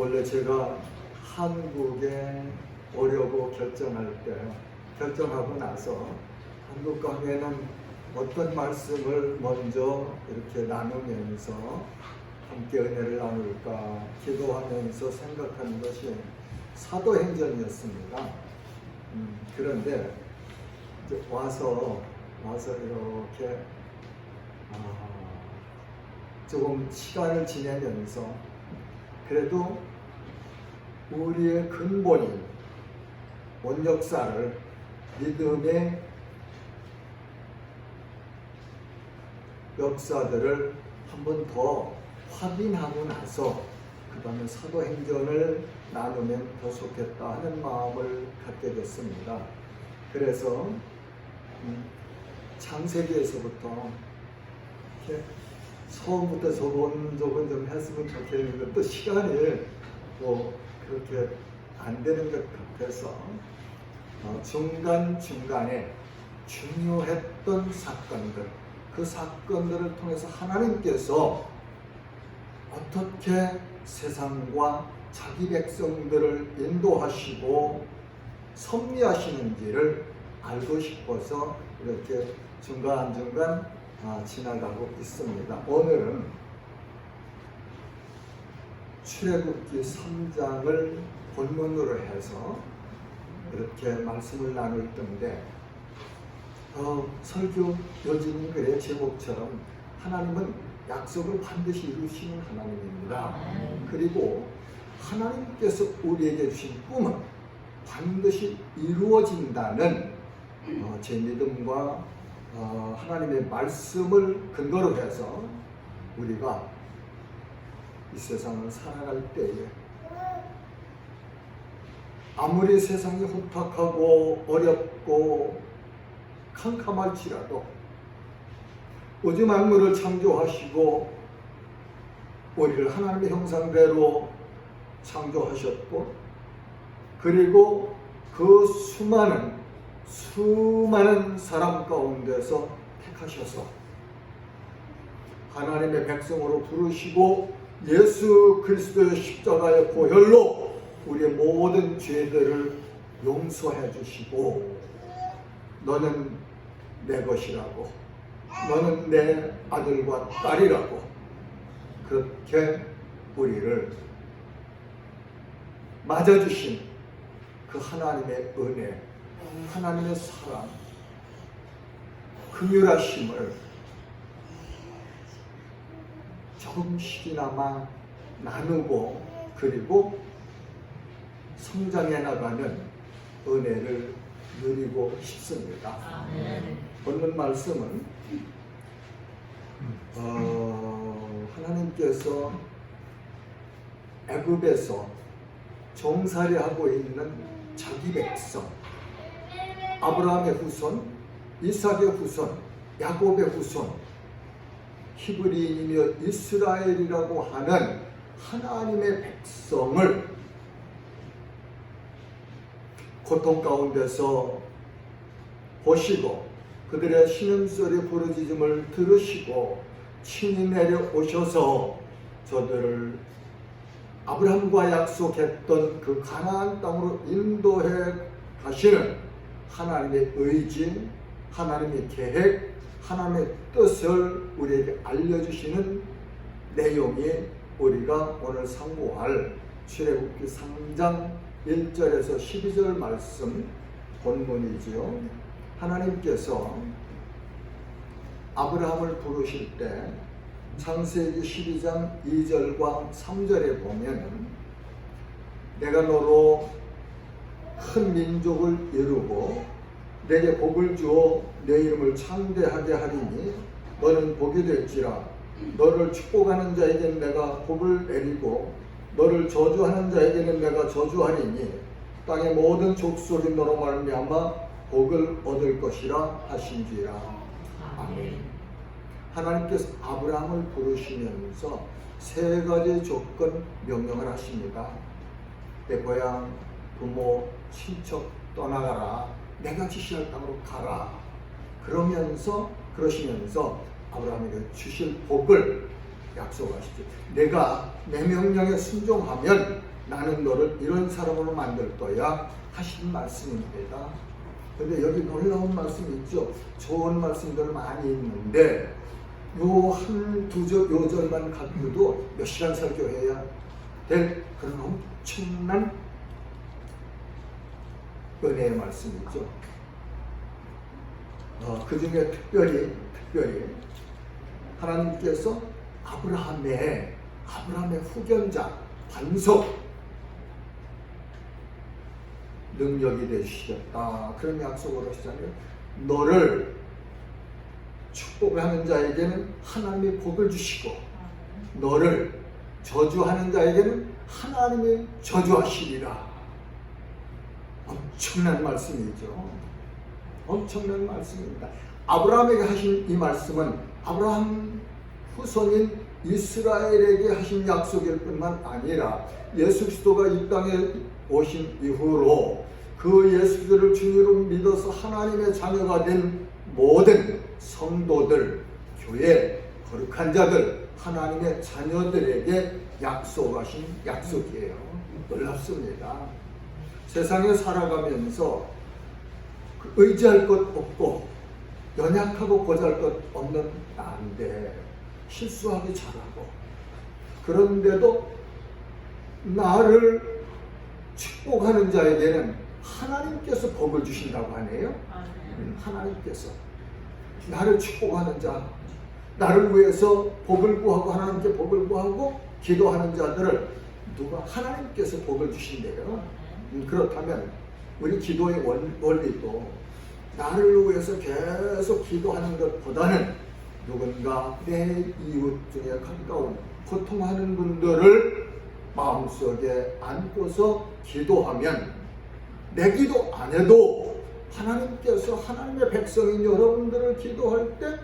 원래 제가 한국에 오려고 결정하고 나서 한국 가면은 어떤 말씀을 먼저 이렇게 나누면서 함께 은혜를 나눌까 기도하면서 생각하는 것이 사도행전이었습니다. 그런데 이제 와서 이렇게 조금 시간을 지내면서 그래도 우리의 근본인 원역사를 믿음의 역사들을 한 번 더 확인하고 나서 그 다음에 사도행전을 나누면 더 좋겠다 하는 마음을 갖게 됐습니다. 그래서 창세기에서부터 이렇게 처음부터 저번 좀 했으면 좋겠는데 또 시간이 뭐 그렇게 안 되는 것 같아서 중간중간에 중요했던 사건들, 그 사건들을 통해서 하나님께서 어떻게 세상과 자기 백성들을 인도하시고 섭리하시는지를 알고 싶어서 이렇게 중간중간 지나가고 있습니다. 오늘은 출애굽기 3장을 본문으로 해서 이렇게 말씀을 나눌 텐데 설교 요즘 글의 제목처럼 하나님은 약속을 반드시 이루시는 하나님입니다. 그리고 하나님께서 우리에게 주신 꿈은 반드시 이루어진다는 제 믿음과 하나님의 말씀을 근거로 해서 우리가 이 세상을 살아갈 때에 아무리 세상이 혼탁하고 어렵고 캄캄할지라도 우주 만물을 창조하시고 우리를 하나님의 형상대로 창조하셨고 그리고 그 수많은 사람 가운데서 택하셔서 하나님의 백성으로 부르시고 예수 그리스도의 십자가의 보혈로 우리의 모든 죄들을 용서해 주시고 너는 내 것이라고 너는 내 아들과 딸이라고 그렇게 우리를 맞아주신 그 하나님의 은혜, 하나님의 사랑, 긍휼하심을 조금씩이나마 나누고 그리고 성장해 나가는 은혜를 누리고 싶습니다. 본문 말씀은 하나님께서 애굽에서 종살이하고 있는 자기 백성 아브라함의 후손, 이삭의 후손, 야곱의 후손, 히브리인이며 이스라엘이라고 하는 하나님의 백성을 고통 가운데서 보시고 그들의 신음소리 부르짖음을 들으시고 친히 내려오셔서 저들을 아브라함과 약속했던 그 가나안 땅으로 인도해 가시는 하나님의 의지, 하나님의 계획, 하나님의 뜻을 우리에게 알려주시는 내용이 우리가 오늘 상고할 출애굽기 3장 1절에서 12절 말씀 본문이지요. 하나님께서 아브라함을 부르실 때 창세기 12장 2절과 3절에 보면 내가 너로 큰 민족을 이루고 내게 복을 주어 내 이름을 창대하게 하리니 너는 복이 될지라 너를 축복하는 자에게는 내가 복을 내리고 너를 저주하는 자에게는 내가 저주하리니 땅의 모든 족속이 너로 말미암아 복을 얻을 것이라 하신지라. 아멘. 하나님께서 아브라함을 부르시면서 세 가지 조건 명령을 하십니다. 내 고향, 부모, 친척 떠나가라. 내가 지시할 땅으로 가라. 그러시면서 아브라함에게 주실 복을 약속하시죠. 내가 내 명령에 순종하면 나는 너를 이런 사람으로 만들 거야 하신 말씀입니다. 근데 여기 놀라운 말씀이 있죠. 좋은 말씀들 많이 있는데 요 요 절만 가지고도 몇 시간 설교해야 될 그런 엄청난 은혜의 말씀이죠. 그 중에 특별히 하나님께서 아브라함의 후견자, 반석 능력이 되시겠다 그런 약속을 하시잖아요. 너를 축복하는 자에게는 하나님이 복을 주시고 너를 저주하는 자에게는 하나님이 저주하시리라. 엄청난 말씀이죠. 엄청난 말씀입니다. 아브라함에게 하신 이 말씀은 아브라함 후손인 이스라엘에게 하신 약속일 뿐만 아니라 예수 그리스도가 이 땅에 오신 이후로 그 예수 그리스도를 주님으로 믿어서 하나님의 자녀가 된 모든 성도들, 교회, 거룩한 자들, 하나님의 자녀들에게 약속하신 약속이에요. 놀랍습니다. 세상에 살아가면서 의지할 것 없고 연약하고 보잘것 없는 나인데 실수하기 잘하고 그런데도 나를 축복하는 자에게는 하나님께서 복을 주신다고 하네요. 하나님께서 나를 축복하는 자, 나를 위해서 복을 구하고 하나님께 복을 구하고 기도하는 자들을 누가 하나님께서 복을 주신대요. 그렇다면 우리 기도의 원리도 나를 위해서 계속 기도하는 것보다는 누군가 내 이웃 중에 가까운 고통하는 분들을 마음속에 안고서 기도하면 내 기도 안 해도 하나님께서 하나님의 백성인 여러분들을 기도할 때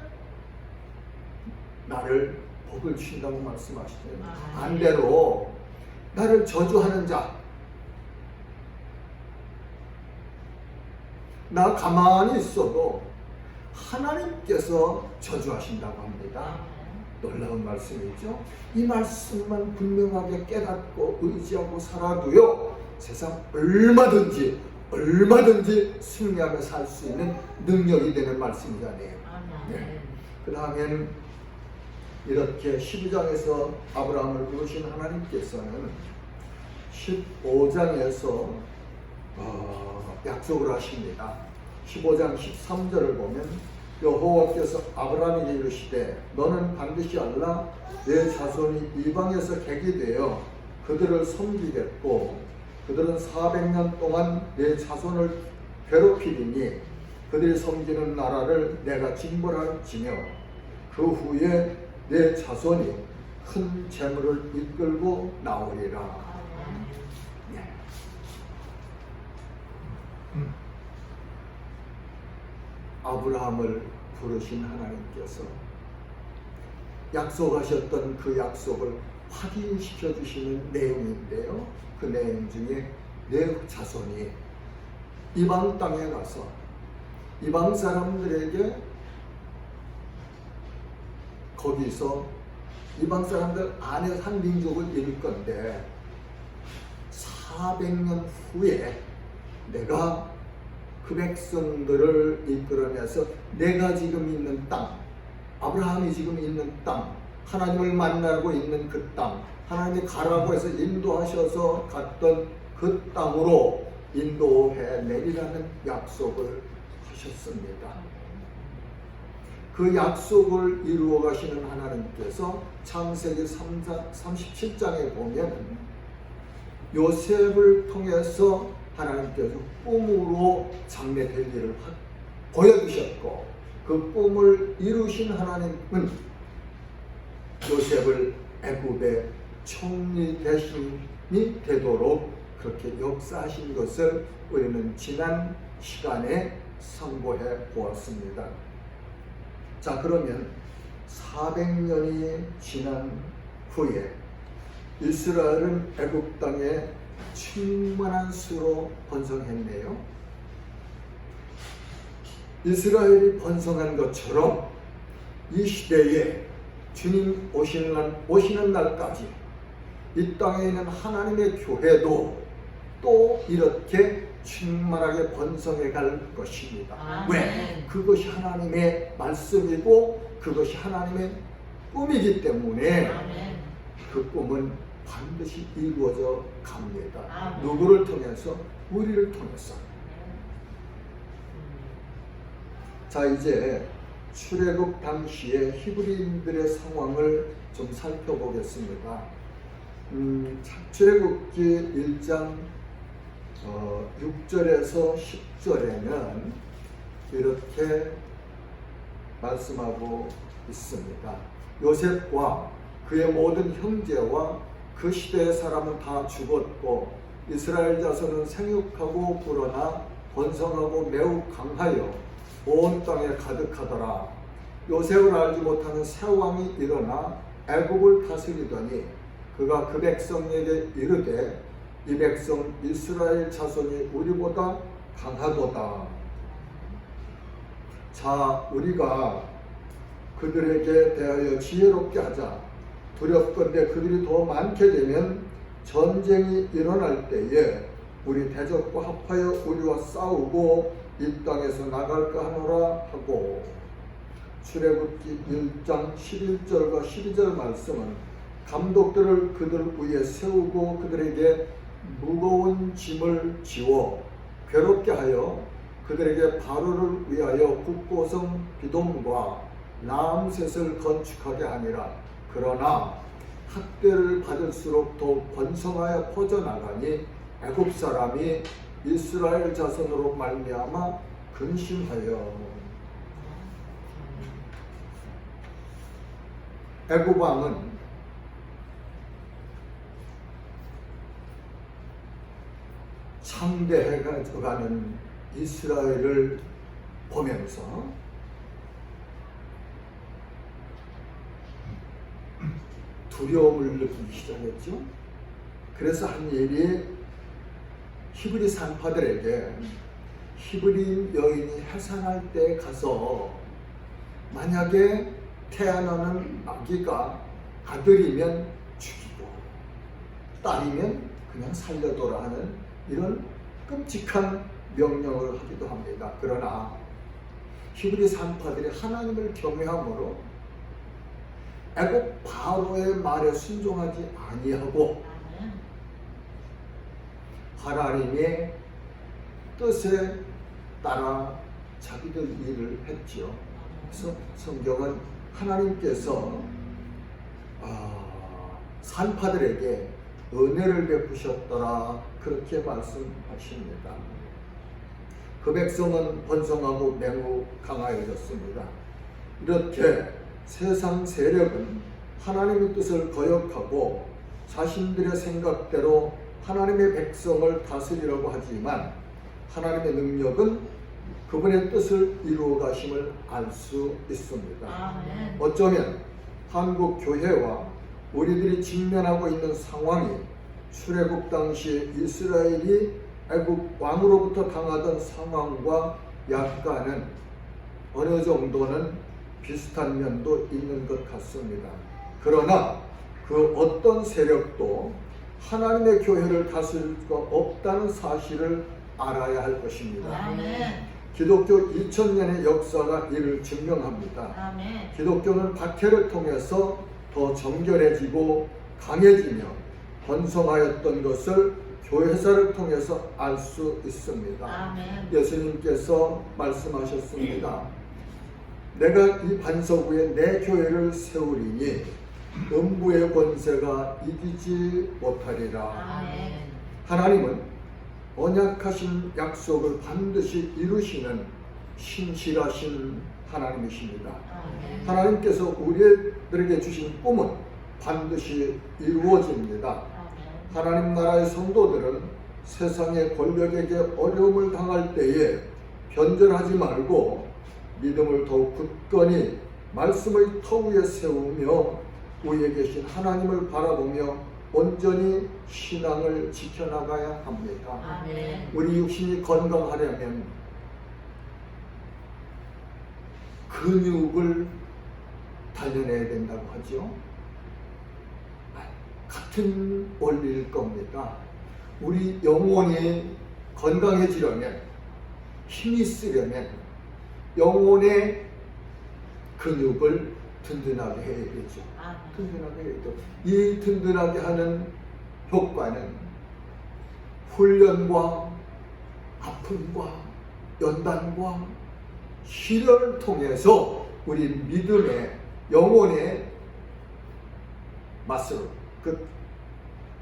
나를 복을 주신다고 말씀하시대요. 반대로 나를 저주하는 자, 나 가만히 있어도 하나님께서 저주하신다고 합니다. 놀라운 말씀이죠. 이 말씀만 분명하게 깨닫고 의지하고 살아도요 세상 얼마든지 승리하며 살 수 있는 능력이 되는 말씀이잖아요. 네. 그 다음에는 이렇게 12장에서 아브라함을 부르신 하나님께서는 15장에서 약속을 하십니다. 15장 13절을 보면 여호와께서 아브라함에게 이르시되 너는 반드시 알라 내 자손이 이방에서 객이 되어 그들을 섬기겠고 그들은 400년 동안 내 자손을 괴롭히리니 그들이 섬기는 나라를 내가 징벌할지며 그 후에 내 자손이 큰 재물을 이끌고 나오리라. 아브라함을 부르신 하나님께서 약속하셨던 그 약속을 확인시켜 주시는 내용인데요. 그 내용 중에 내 자손이 이방 땅에 가서 이방 사람들에게 거기서 이방 사람들 안에 한 민족을 이룰 건데 400년 후에 내가 그 백성들을 이끌어내서 내가 지금 있는 땅, 아브라함이 지금 있는 땅, 하나님을 만나고 있는 그 땅, 하나님이 가라고 해서 인도하셔서 갔던 그 땅으로 인도해 내리라는 약속을 하셨습니다. 그 약속을 이루어 가시는 하나님께서 창세기 37장에 보면 요셉을 통해서 하나님께서 꿈으로 장래될 일을 보여주셨고 그 꿈을 이루신 하나님은 요셉을 애굽의 총리 대신이 되도록 그렇게 역사하신 것을 우리는 지난 시간에 상고해 보았습니다. 자, 그러면 400년이 지난 후에 이스라엘은 애굽 땅에 충만한 수로 번성했네요. 이스라엘이 번성한 것처럼 이 시대에 주님 오시는 날까지 이 땅에 있는 하나님의 교회도 또 이렇게 충만하게 번성해 갈 것입니다. 아멘. 왜? 그것이 하나님의 말씀이고 그것이 하나님의 꿈이기 때문에 아멘. 그 꿈은 반드시 이루어져 갑니다. 아멘. 누구를 통해서? 우리를 통해서. 자, 이제 출애굽 당시에 히브리인들의 상황을 좀 살펴보겠습니다. 출애굽기 1장 6절에서 10절에는 이렇게 말씀하고 있습니다. 요셉과 그의 모든 형제와 그 시대의 사람은 다 죽었고 이스라엘 자손은 생육하고 불어나 번성하고 매우 강하여 온 땅에 가득하더라. 요셉을 알지 못하는 새 왕이 일어나 애국을 다스리더니 그가 그 백성에게 이르되 이 백성 이스라엘 자손이 우리보다 강하도다. 자, 우리가 그들에게 대하여 지혜롭게 하자. 두렵건대 그들이 더 많게 되면 전쟁이 일어날 때에 우리 대적과 합하여 우리와 싸우고 이 땅에서 나갈까 하노라 하고. 출애굽기 1장 11절과 12절 말씀은 감독들을 그들 위에 세우고 그들에게 무거운 짐을 지워 괴롭게 하여 그들에게 바로를 위하여 국고성 비돔과 라암셋을 건축하게 하니라. 그러나 학대를 받을수록 더욱 번성하여 퍼져나가니 애굽 사람이 이스라엘 자손으로 말미암아 근심하여. 애굽 왕은 창대해가는 이스라엘을 보면서 두려움을 느끼기 시작했죠. 그래서 한 일이 히브리 산파들에게 히브리인 여인이 해산할 때 가서 만약에 태어나는 아기가 아들이면 죽이고 딸이면 그냥 살려둬라 하는 이런 끔찍한 명령을 하기도 합니다. 그러나 히브리 산파들이 하나님을 경외함으로 애굽 바로의 말에 순종하지 아니하고 하나님의 뜻에 따라 자기들 일을 했지요. 그래서 성경은 하나님께서 산파들에게 은혜를 베푸셨더라 그렇게 말씀하십니다. 그 백성은 번성하고 매우 강하여졌습니다. 이렇게 세상 세력은 하나님의 뜻을 거역하고 자신들의 생각대로 하나님의 백성을 다스리려고 하지만 하나님의 능력은 그분의 뜻을 이루어 가심을 알 수 있습니다. 아멘. 어쩌면 한국 교회와 우리들이 직면하고 있는 상황이 출애굽 당시 이스라엘이 애굽 왕으로부터 당하던 상황과 약간은 어느 정도는 비슷한 면도 있는 것 같습니다. 그러나 그 어떤 세력도 하나님의 교회를 다스릴 수가 없다는 사실을 알아야 할 것입니다. 아멘. 기독교 2000년의 역사가 이를 증명합니다. 아멘. 기독교는 박해를 통해서 더 정결해지고 강해지며 번성하였던 것을 교회사를 통해서 알 수 있습니다. 아멘. 예수님께서 말씀하셨습니다. 내가 이 반석 위에 내 교회를 세우리니 음부의 권세가 이기지 못하리라. 아멘. 하나님은 언약하신 약속을 반드시 이루시는 신실하신 하나님이십니다. 아멘. 하나님께서 우리들에게 주신 꿈은 반드시 이루어집니다. 아멘. 하나님 나라의 성도들은 세상의 권력에게 어려움을 당할 때에 변절하지 말고 믿음을 더욱 굳건히 말씀의 터 위에 세우며 위에 계신 하나님을 바라보며 온전히 신앙을 지켜나가야 합니다. 아멘. 우리 육신이 건강하려면 근육을 단련해야 된다고 하죠. 같은 원리일 겁니다. 우리 영혼이 건강해지려면, 힘이 쓰려면 영혼의 근육을 든든하게 해야 되죠. 아멘. 든든하게 해야 되죠. 이 든든하게 하는 효과는 훈련과 아픔과 연단과 시련을 통해서 우리 믿음의 영혼의 맛으로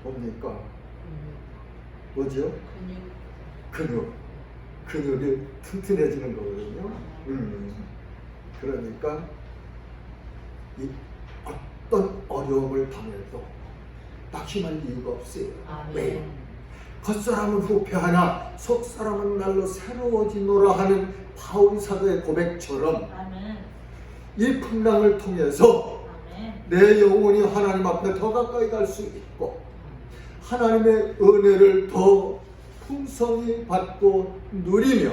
뭡니까? 뭐죠? 근육이 튼튼해지는 거거든요. 그러니까 이 어떤 어려움을 당해도 낙심할 이유가 없어요. 왜? 겉사람은 후패하나 속사람은 날로 새로워지노라 하는 바울 사도의 고백처럼 아멘. 이 풍랑을 통해서 아멘. 내 영혼이 하나님 앞에 더 가까이 갈 수 있고 하나님의 은혜를 더 풍성히 받고 누리며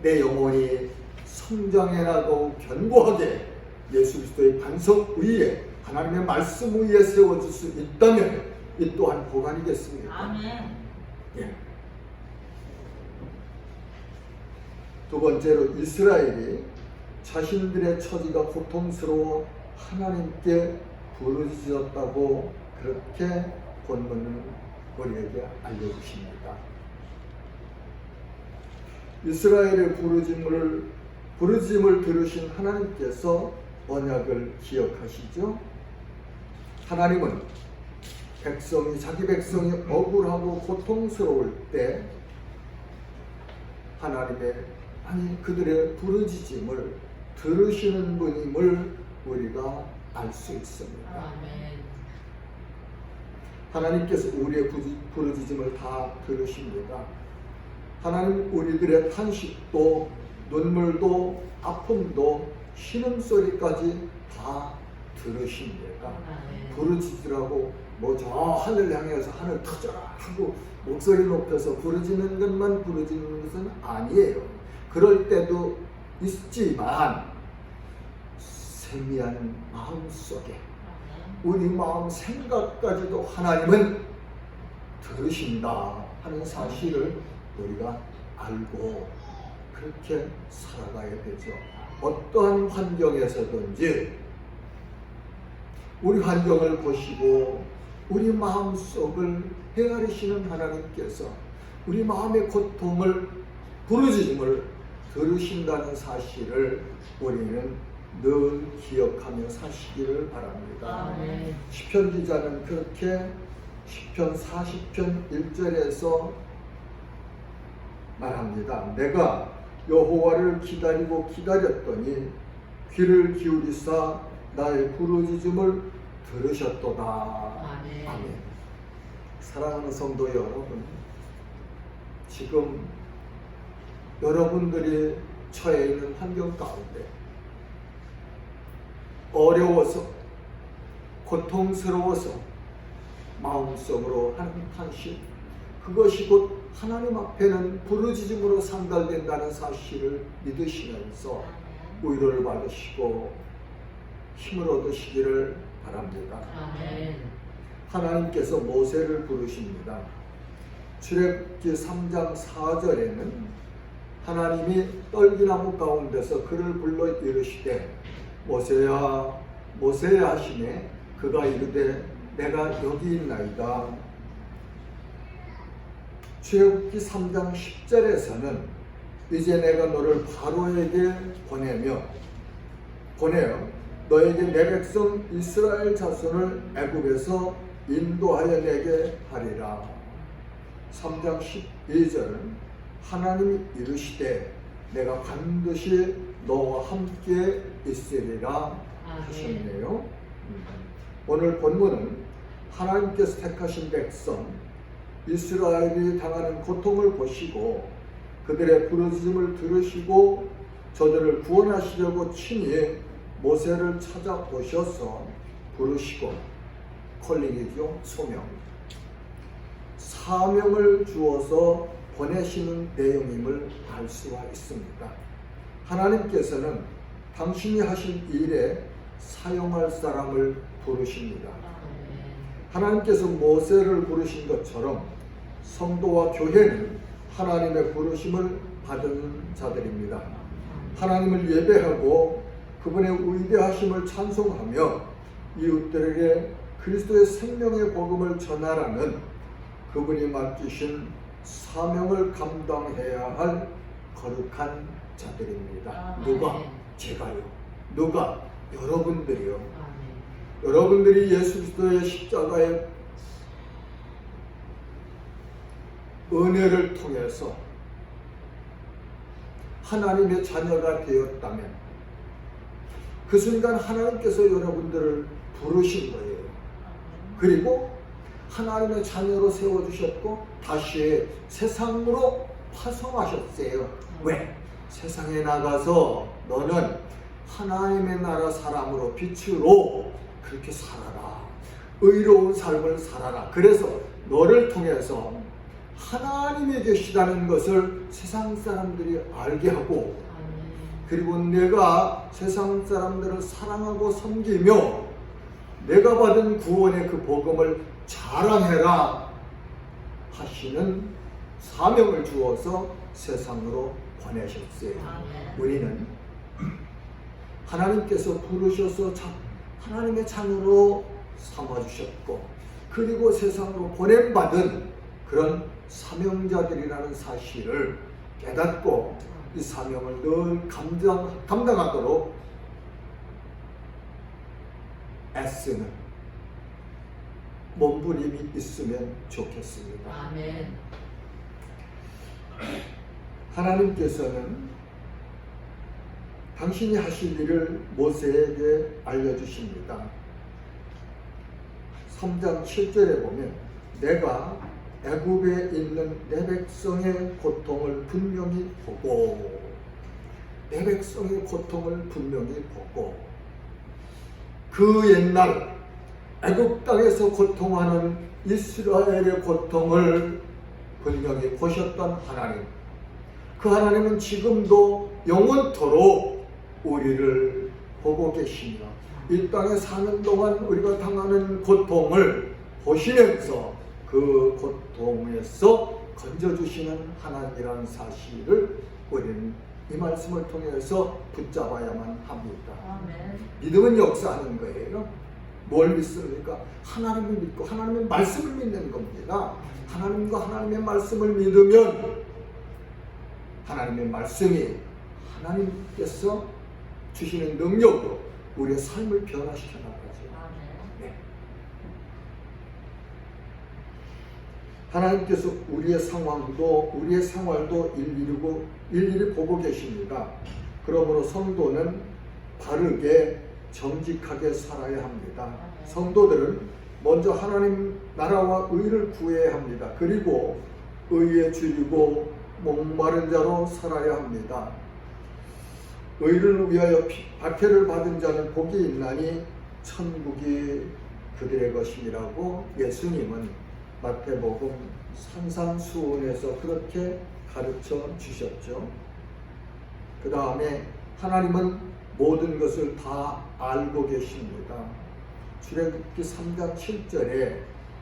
내 영혼이 성장해 나가고 견고하게 예수 그리스도의 반석 위에 하나님의 말씀 위에 세워질 수 있다면 이 또한 복 아니겠습니까? 아멘. 예. 두 번째로 이스라엘이 자신들의 처지가 고통스러워 하나님께 부르짖었다고 그렇게 본문은 우리에게 알려주십니다. 이스라엘의 부르짖음을 들으신 하나님께서 언약을 기억하시죠? 하나님은 자기 백성이 억울하고 고통스러울 때 그들의 부르짖음을 들으시는 분임을 우리가 알 수 있습니다. 아멘. 하나님께서 우리의 부르짖음을 다 들으십니다. 하나님 우리들의 탄식도 눈물도 아픔도 신음소리까지 다 들으십니다. 아멘. 부르짖으라고 저 하늘 향해서 하늘 터져라 하고 목소리 높여서 부르짖는 것만 부르짖는 것은 아니에요. 그럴 때도 있지만 세미한 마음속에 우리 마음 생각까지도 하나님은 들으신다 하는 사실을 우리가 알고 그렇게 살아가야 되죠. 어떠한 환경에서든지 우리 환경을 보시고 우리 마음속을 헤아리시는 하나님께서 우리 마음의 고통을 부르짖음을 들으신다는 사실을 우리는 늘 기억하며 사시기를 바랍니다. 아멘. 시편 기자는 그렇게 시편 40편 1절에서 말합니다. 내가 여호와를 기다리고 기다렸더니 귀를 기울이사 나의 부르짖음을 들으셨도다. 아멘. 아멘. 사랑하는 성도 여러분, 지금 여러분들이 처해 있는 환경 가운데 어려워서 고통스러워서 마음속으로 하는 탄식, 그것이 곧 하나님 앞에는 부르짖음으로 상달된다는 사실을 믿으시면서 위로를 받으시고 힘을 얻으시기를 바랍니다. 아멘. 하나님께서 모세를 부르십니다. 출애굽기 3장 4절에는 하나님이 떨기나무 가운데서 그를 불러 이르시되 모세야 모세야 하시매 그가 이르되 내가 여기 있나이다. 출애굽기 3장 10절에서는 이제 내가 너를 바로에게 보내어 너에게 내 백성 이스라엘 자손을 애굽에서 인도하여 내게 하리라. 3장 12절은 하나님이 이르시되 내가 반드시 너와 함께 있으리라 하셨네요. 오늘 본문은 하나님께서 택하신 백성 이스라엘이 당하는 고통을 보시고 그들의 부르짖음을 들으시고 저들을 구원하시려고 친히 모세를 찾아오셔서 부르시고 콜링이죠. 소명 사명을 주어서 보내시는 내용임을 알 수가 있습니다. 하나님께서는 당신이 하신 일에 사용할 사람을 부르십니다. 하나님께서 모세를 부르신 것처럼 성도와 교회는 하나님의 부르심을 받은 자들입니다. 하나님을 예배하고 그분의 위대하심을 찬송하며 이웃들에게 그리스도의 생명의 복음을 전하라는 그분이 맡기신 사명을 감당해야 할 거룩한 자들입니다. 누가? 제가요. 누가? 여러분들이요. 여러분들이 예수 그리스도의 십자가의 은혜를 통해서 하나님의 자녀가 되었다면 그 순간 하나님께서 여러분들을 부르신 거예요. 그리고 하나님의 자녀로 세워주셨고 다시 세상으로 파송하셨어요. 왜? 세상에 나가서 너는 하나님의 나라 사람으로 빛으로 그렇게 살아라. 의로운 삶을 살아라. 그래서 너를 통해서 하나님이 계시다는 것을 세상 사람들이 알게 하고 그리고 내가 세상 사람들을 사랑하고 섬기며 내가 받은 구원의 그 복음을 자랑해라 하시는 사명을 주어서 세상으로 보내셨어요. 우리는 하나님께서 부르셔서 하나님의 자녀로 삼아주셨고 그리고 세상으로 보냄받은 그런 사명자들이라는 사실을 깨닫고 이 사명을 늘 감당하도록 애쓰는 몸부림이 있으면 좋겠습니다. 아멘. 하나님께서는 당신이 하실 일을 모세에게 알려주십니다. 3장 7절에 보면 내가 애굽에 있는 내 백성의 고통을 분명히 보고 내 백성의 고통을 분명히 보고 그 옛날 애굽 땅에서 고통하는 이스라엘의 고통을 분명히 보셨던 하나님, 그 하나님은 지금도 영원토록 우리를 보고 계시며 이 땅에 사는 동안 우리가 당하는 고통을 보시면서 그 고통에서 건져주시는 하나님이라는 사실을 우리는 이 말씀을 통해서 붙잡아야만 합니다. 아멘. 믿음은 역사하는 거예요. 뭘 믿습니까? 하나님을 믿고 하나님의 말씀을 믿는 겁니다. 하나님과 하나님의 말씀을 믿으면 하나님의 말씀이 하나님께서 주시는 능력으로 우리의 삶을 변화시켜 나가죠. 네. 하나님께서 우리의 상황도 우리의 생활도 일일이 보고 계십니다. 그러므로 성도는 바르게 정직하게 살아야 합니다. 성도들은 먼저 하나님 나라와 의를 구해야 합니다. 그리고 의에 줄이고 목마른 자로 살아야 합니다. 의를 위하여 박해를 받은 자는 복이 있나니 천국이 그들의 것이라고 예수님은 마태복음 산상수훈에서 그렇게 가르쳐 주셨죠. 그 다음에 하나님은 모든 것을 다 알고 계십니다. 출애굽기 3장 7절에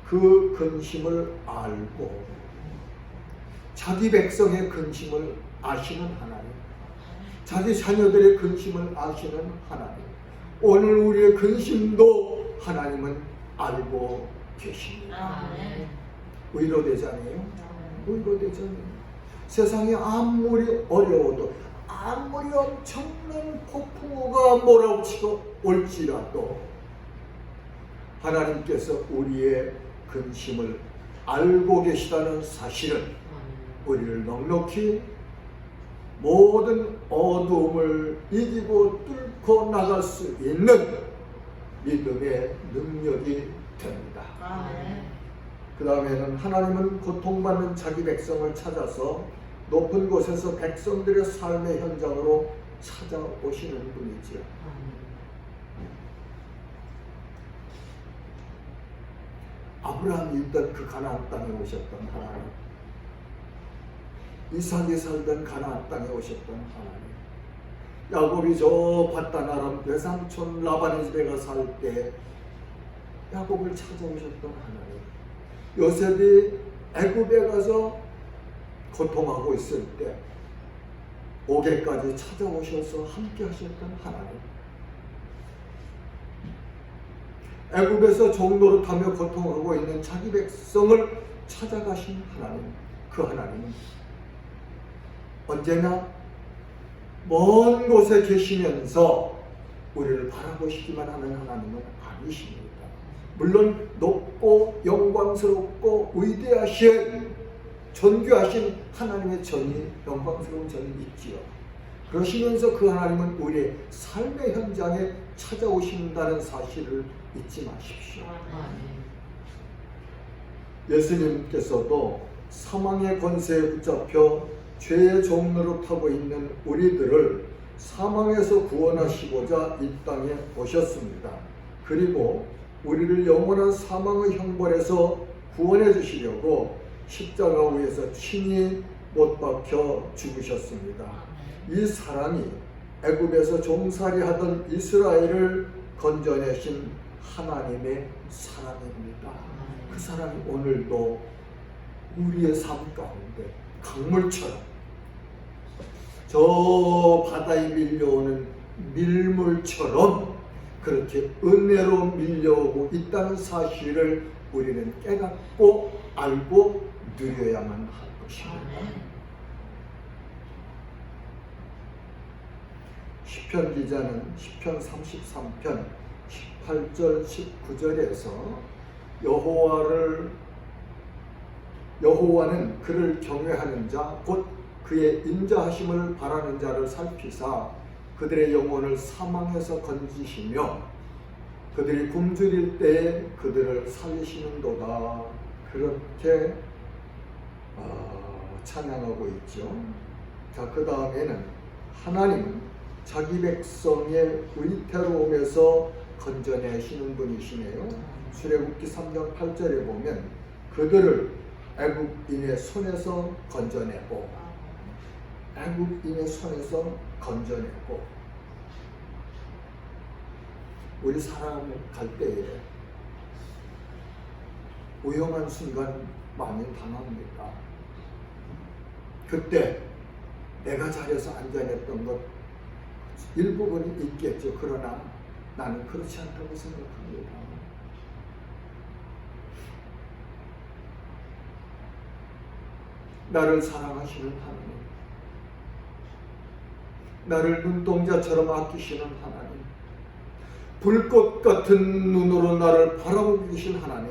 그 근심을 알고 자기 백성의 근심을 아시는 하나님, 자기 자녀들의 근심을 아시는 하나님, 오늘 우리의 근심도 하나님은 알고 계십니다. 위로되잖아요. 위로되잖아요. 세상이 아무리 어려워도 아무리 엄청난 폭풍우가 몰아치고 올지라도 하나님께서 우리의 근심을 알고 계시다는 사실은 우리를 넉넉히 모든 어두움을 이기고 뚫고 나갈 수 있는 믿음의 능력이 됩니다. 그 다음에는 하나님은 고통받는 자기 백성을 찾아서 높은 곳에서 백성들의 삶의 현장으로 찾아오시는 분이지요. 아브라함이 있던 그 가나안 땅에 오셨던 하나님, 이삭이 살던 가나안 땅에 오셨던 하나님, 야곱이 저 바단 아람 외삼촌 라반의 집에 가 살 때 야곱을 찾아오셨던 하나님, 요셉이 애굽에 가서 고통하고 있을 때 옥에까지 찾아오셔서 함께 하셨던 하나님, 애굽에서 종노릇하며 고통하고 있는 자기 백성을 찾아가신 하나님, 그 하나님은 언제나 먼 곳에 계시면서 우리를 바라보시기만 하는 하나님은 아니십니다. 물론 높고 영광스럽고 위대하신 존귀하신 하나님의 전이, 영광스러운 전이 있지요. 그러시면서 그 하나님은 우리의 삶의 현장에 찾아오신다는 사실을 잊지 마십시오. 예수님께서도 사망의 권세에 붙잡혀 죄의 종노릇하고 있는 우리들을 사망에서 구원하시고자 이 땅에 오셨습니다. 그리고 우리를 영원한 사망의 형벌에서 구원해 주시려고 십자가 위에서 친히 못 박혀 죽으셨습니다. 이 사람이 애굽에서 종살이하던 이스라엘을 건져내신 하나님의 사람입니다. 그 사람이 오늘도 우리의 삶 가운데 강물처럼, 저 바다에 밀려오는 밀물처럼 그렇게 은혜로 밀려오고 있다는 사실을 우리는 깨닫고 알고 누려야만 할 것입니다. 시편 기자는 시편 33편 18절 19절에서 여호와는 그를 경외하는 자 곧 그의 인자하심을 바라는 자를 살피사 그들의 영혼을 사망에서 건지시며 그들이 굶주릴 때에 그들을 살리시는도다. 그렇게 찬양하고 있죠. 자, 그 다음에는 하나님은 자기 백성의 위태로움에서 건져내시는 분이시네요. 출애굽기 3장 8절에 보면 그들을 애굽인의 손에서 건져내고, 애굽인의 손에서 건져내고, 우리 살아갈 때에 위험한 순간 많이 당합니다. 그때 내가 자리에서 앉아냈던 것 일부분이 있겠죠. 그러나 나는 그렇지 않다고 생각합니다. 나를 사랑하시는 하나님, 나를 눈동자처럼 아끼시는 하나님, 불꽃 같은 눈으로 나를 바라보고 계신 하나님,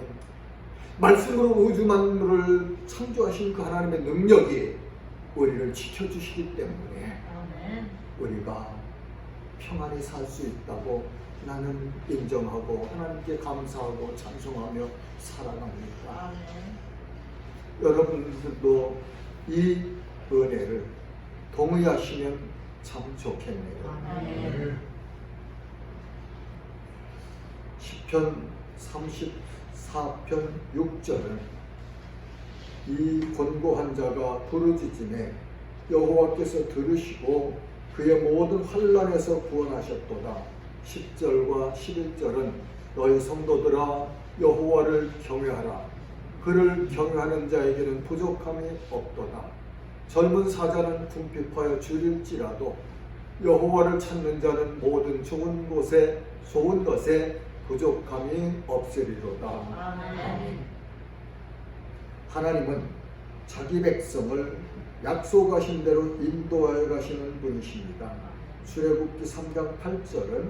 말씀으로 우주 만물을 창조하신 그 하나님의 능력이 우리를 지켜주시기 때문에 우리가 평안히 살 수 있다고 나는 인정하고 하나님께 감사하고 찬송하며 살아갑니다. 여러분들도 이 은혜를 동의하시면 참 좋겠네요. 시편 34편 6절은 이 곤고한 자가 부르짖음에 여호와께서 들으시고 그의 모든 환난에서 구원하셨도다. 10절과 11절은 너희 성도들아 여호와를 경외하라. 그를 경외하는 자에게는 부족함이 없도다. 젊은 사자는 궁핍하여 줄일지라도 여호와를 찾는 자는 모든 좋은 것에 부족함이 없으리로다. 아멘. 하나님은 자기 백성을 약속하신 대로 인도하여 가시는 분이십니다. 출애굽기 3장 8절은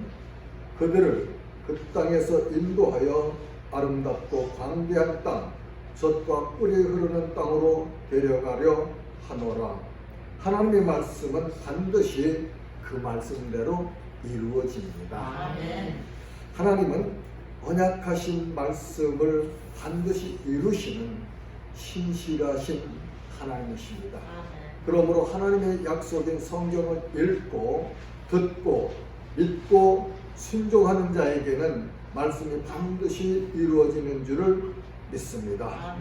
그들을 그 땅에서 인도하여 아름답고 광대한 땅, 젖과 꿀이 흐르는 땅으로 데려가려 하노라. 하나님의 말씀은 반드시 그 말씀대로 이루어집니다. 아멘. 하나님은 언약하신 말씀을 반드시 이루시는 신실하신 하나님이십니다. 그러므로 하나님의 약속인 성경을 읽고 듣고 믿고 순종하는 자에게는 말씀이 반드시 이루어지는 줄을 믿습니다.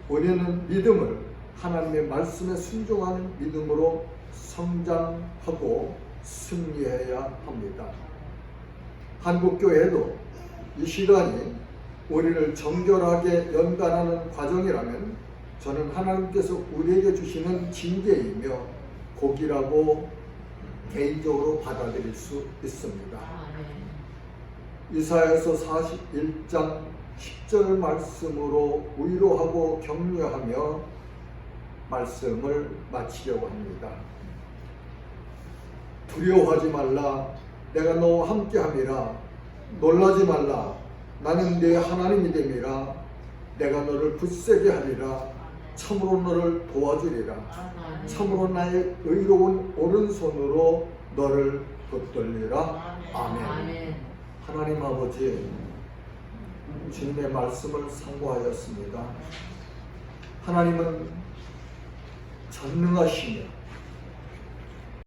우리는 믿음을 하나님의 말씀에 순종하는 믿음으로 성장하고 승리해야 합니다. 한국교회도 이 시간이 우리를 정결하게 연단하는 과정이라면 저는 하나님께서 우리에게 주시는 징계이며 복이라고 개인적으로 받아들일 수 있습니다. 이사야서 41장 10절 말씀으로 위로하고 격려하며 말씀을 마치려고 합니다. 두려워하지 말라. 내가 너와 함께함이라. 놀라지 말라. 나는 네 하나님이 됨이라. 내가 너를 굳세게 하리라. 참으로 너를 도와주리라. 참으로 나의 의로운 오른손으로 너를 붙들리라. 아멘. 하나님 아버지, 주님의 말씀을 상고하였습니다. 하나님은 전능하시며